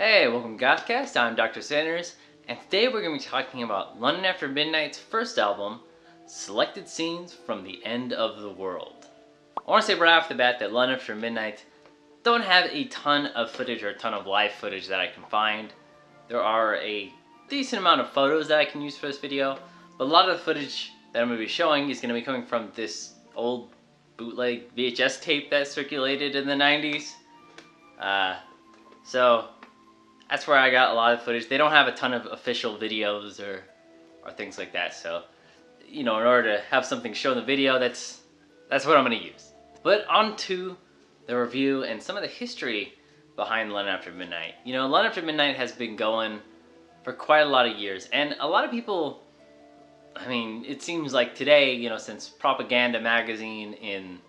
Hey, welcome to GothCast. I'm Dr.Sanders, and today we're going to be talking about London After Midnight's first album, Selected Scenes from the End of the World. I want to say right off the bat that London After Midnight don't have a ton of footage or a ton of live footage that I can find. There are a decent amount of photos that I can use for this video, but a lot of the footage that I'm going to be showing is going to be coming from this old bootleg VHS tape that circulated in the 90s. So that's where I got a lot of footage. They don't have a ton of official videos or things like that. So, in order to have something show in the video, that's what I'm going to use. But on to the review and some of the history behind London After Midnight. London After Midnight has been going for quite a lot of years. And a lot of people, it seems like today, since Propaganda magazine in,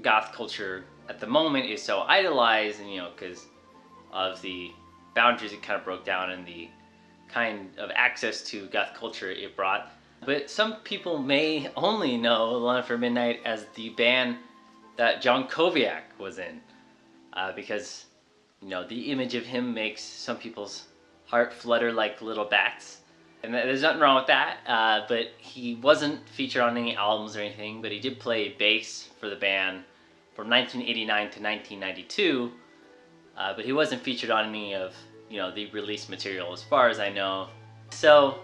goth culture at the moment is so idolized, and, because of the boundaries it kind of broke down and the kind of access to goth culture it brought. But some people may only know London After Midnight as the band that John Koviak was in, because the image of him makes some people's heart flutter like little bats, and there's nothing wrong with that. But he wasn't featured on any albums or anything, but he did play bass for the band from 1989 to 1992. But he wasn't featured on any of, the released material as far as I know. So,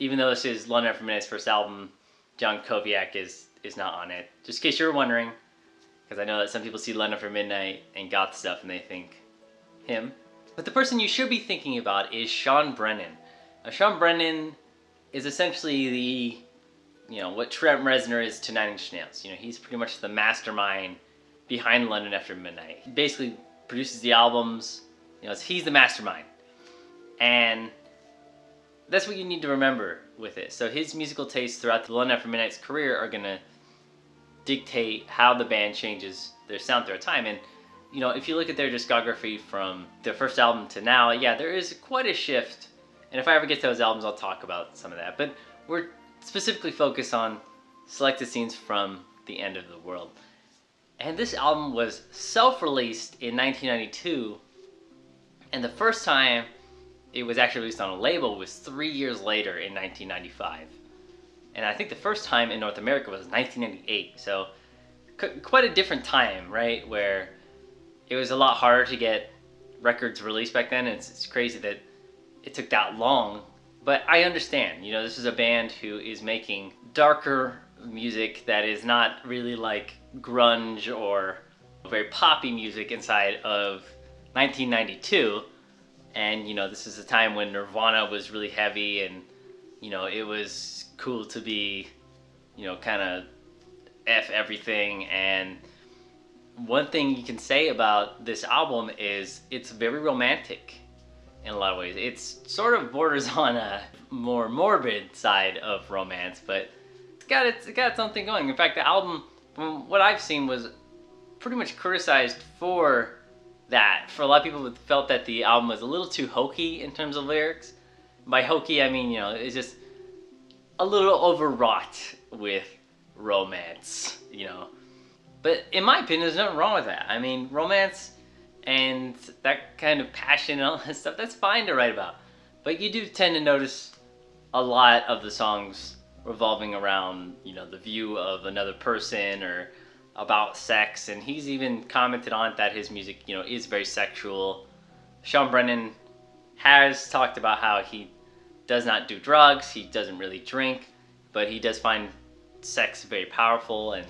even though this is London After Midnight's first album, John Koviak is not on it. Just in case you're wondering, because I know that some people see London After Midnight and goth stuff and they think him. But the person you should be thinking about is Sean Brennan. Sean Brennan is essentially the, what Trent Reznor is to Nine Inch Nails. He's pretty much the mastermind behind London After Midnight. He basically produces the albums, he's the mastermind. And that's what you need to remember with it. So his musical tastes throughout the London After Midnight's career are going to dictate how the band changes their sound throughout time. And, if you look at their discography from their first album to now, yeah, there is quite a shift. And if I ever get to those albums, I'll talk about some of that. But we're specifically focused on Selected Scenes from the End of the World. And this album was self-released in 1992, and the first time it was actually released on a label was 3 years later in 1995. And I think the first time in North America was 1998, so quite a different time, right? Where it was a lot harder to get records released back then. It's crazy that it took that long, but I understand. This is a band who is making darker music that is not really like grunge or very poppy music inside of 1992. And this is a time when Nirvana was really heavy, and it was cool to be kind of F everything. And one thing you can say about this album is it's very romantic in a lot of ways. It's sort of borders on a more morbid side of romance, but it's got something going. In fact, the album, from what I've seen, was pretty much criticized for that. For a lot of people who felt that the album was a little too hokey in terms of lyrics. By hokey, I mean, it's just a little overwrought with romance, But in my opinion, there's nothing wrong with that. I mean, romance and that kind of passion and all that stuff, that's fine to write about. But you do tend to notice a lot of the songs revolving around, the view of another person or about sex. And he's even commented on it that his music, is very sexual. Sean Brennan has talked about how he does not do drugs, he doesn't really drink, but he does find sex very powerful and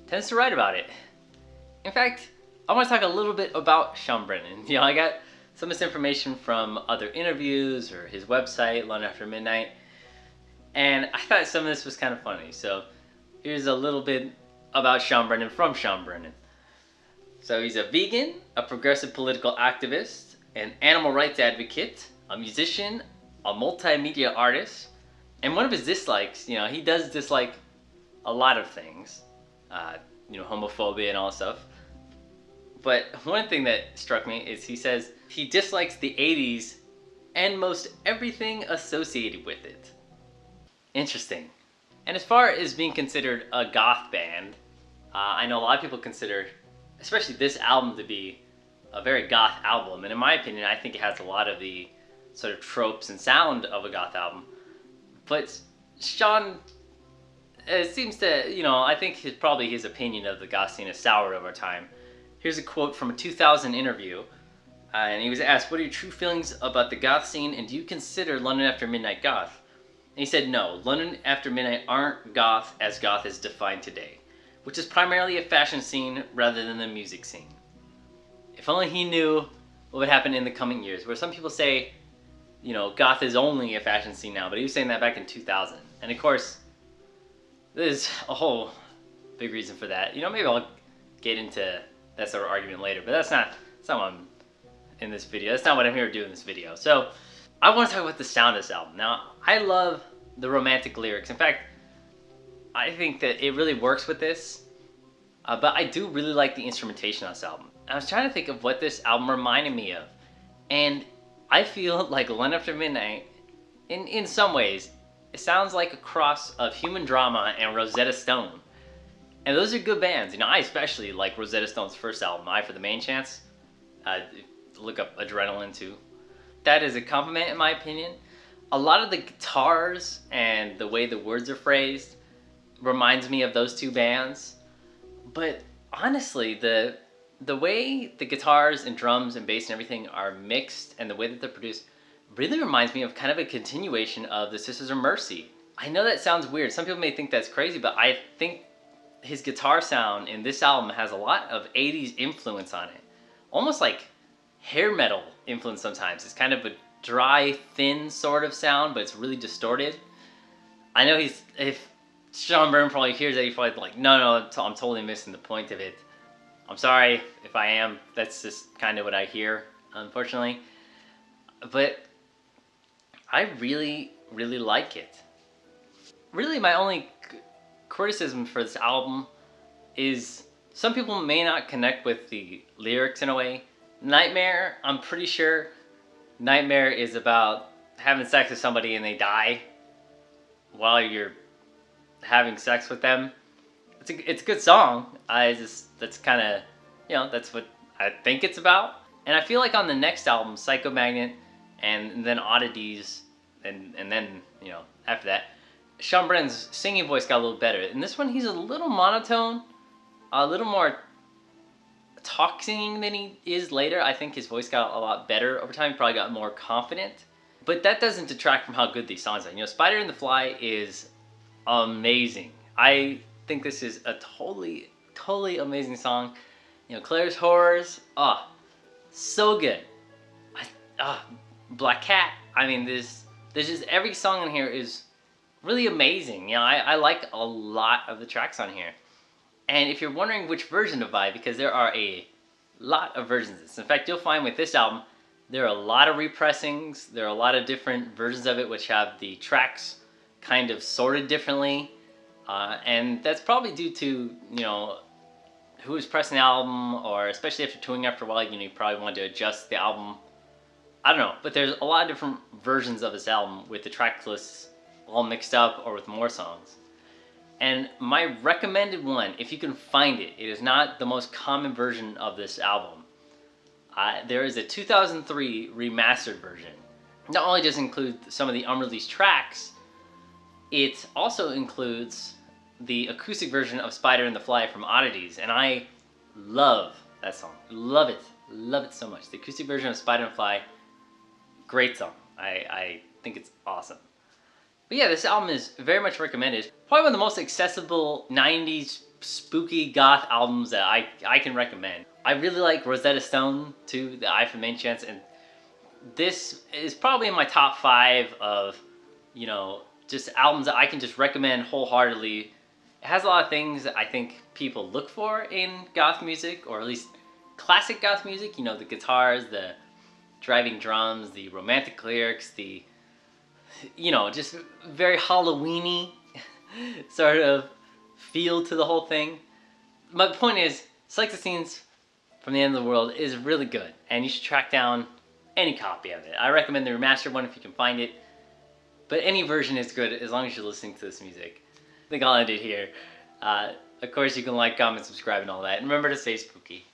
tends to write about it. In fact, I want to talk a little bit about Sean Brennan. I got some of this information from other interviews or his website, London After Midnight, and I thought some of this was kind of funny. So here's a little bit about Sean Brennan from Sean Brennan. So he's a vegan, a progressive political activist, an animal rights advocate, a musician, a multimedia artist, and one of his dislikes, he does dislike a lot of things, homophobia and all that stuff. But one thing that struck me is he says he dislikes the 80s and most everything associated with it. Interesting. And as far as being considered a goth band, I know a lot of people consider, especially this album, to be a very goth album, and in my opinion, I think it has a lot of the sort of tropes and sound of a goth album. But Sean, it seems to, I think probably his opinion of the goth scene has soured over time. Here's a quote from a 2000 interview, and he was asked, "What are your true feelings about the goth scene, and do you consider London After Midnight goth?" And he said, "No, London After Midnight aren't goth is defined today, which is primarily a fashion scene rather than the music scene." If only he knew what would happen in the coming years, where some people say, goth is only a fashion scene now, but he was saying that back in 2000. And of course, there's a whole big reason for that. Maybe I'll get into that sort of argument later, but that's not what I'm in this video. That's not what I'm here to do in this video. So I want to talk about the sound of this album. Now, I love the romantic lyrics. In fact, I think that it really works with this, but I do really like the instrumentation on this album. I was trying to think of what this album reminded me of, and I feel like London After Midnight, in some ways, it sounds like a cross of Human Drama and Rosetta Stone. And those are good bands. I especially like Rosetta Stone's first album, Eye for the Main Chance. Look up Adrenaline too. That is a compliment in my opinion. A lot of the guitars and the way the words are phrased reminds me of those two bands. But honestly, the way the guitars and drums and bass and everything are mixed and the way that they're produced really reminds me of kind of a continuation of the Sisters of Mercy. I know that sounds weird. Some people may think that's crazy, but I think his guitar sound in this album has a lot of 80s influence on it. Almost like hair metal influence sometimes. It's kind of a dry, thin sort of sound, but it's really distorted. I know if Sean Byrne probably hears that, he's probably like, no, I'm totally missing the point of it. I'm sorry if I am. That's just kind of what I hear, unfortunately. But I really, really like it. Really, my only criticism for this album is some people may not connect with the lyrics in a way. Nightmare, I'm pretty sure Nightmare is about having sex with somebody and they die while you're having sex with them. It's a good song. That's kind of, that's what I think it's about. And I feel like on the next album, Psychomagnet, and then Oddities, and then, after that, Sean Brennan's singing voice got a little better. In this one, he's a little monotone, a little more talk singing than he is later. I think his voice got a lot better over time. He probably got more confident. But that doesn't detract from how good these songs are. Spider and the Fly is amazing. I think this is a totally, totally amazing song. Claire's Horrors, so good. Black Cat, I mean, there's just every song on here is really amazing. I like a lot of the tracks on here. And if you're wondering which version to buy, because there are a lot of versions of this. In fact, you'll find with this album, there are a lot of repressings. There are a lot of different versions of it which have the tracks kind of sorted differently. And that's probably due to, who's pressing the album, or especially after touring after a while, you probably want to adjust the album. I don't know, but there's a lot of different versions of this album with the track lists all mixed up or with more songs. And my recommended one, if you can find it, it is not the most common version of this album. There is a 2003 remastered version. Not only does it include some of the unreleased tracks, it also includes the acoustic version of Spider and the Fly from Oddities, and I love that song. Love it so much. The acoustic version of Spider and the Fly, great song. I think it's awesome. But yeah, this album is very much recommended. Probably one of the most accessible 90s spooky goth albums that I can recommend. I really like Rosetta Stone too, the Eye for the Main Chance, and this is probably in my top 5 of, just albums that I can just recommend wholeheartedly. It has a lot of things that I think people look for in goth music, or at least classic goth music. The guitars, the driving drums, the romantic lyrics, the, just very Halloween-y sort of feel to the whole thing. My point is, Psych the Scenes from the End of the World is really good, and you should track down any copy of it. I recommend the remastered one if you can find it, but any version is good as long as you're listening to this music. I think I'll end it here. Of course, you can like, comment, subscribe, and all that. And remember to stay spooky.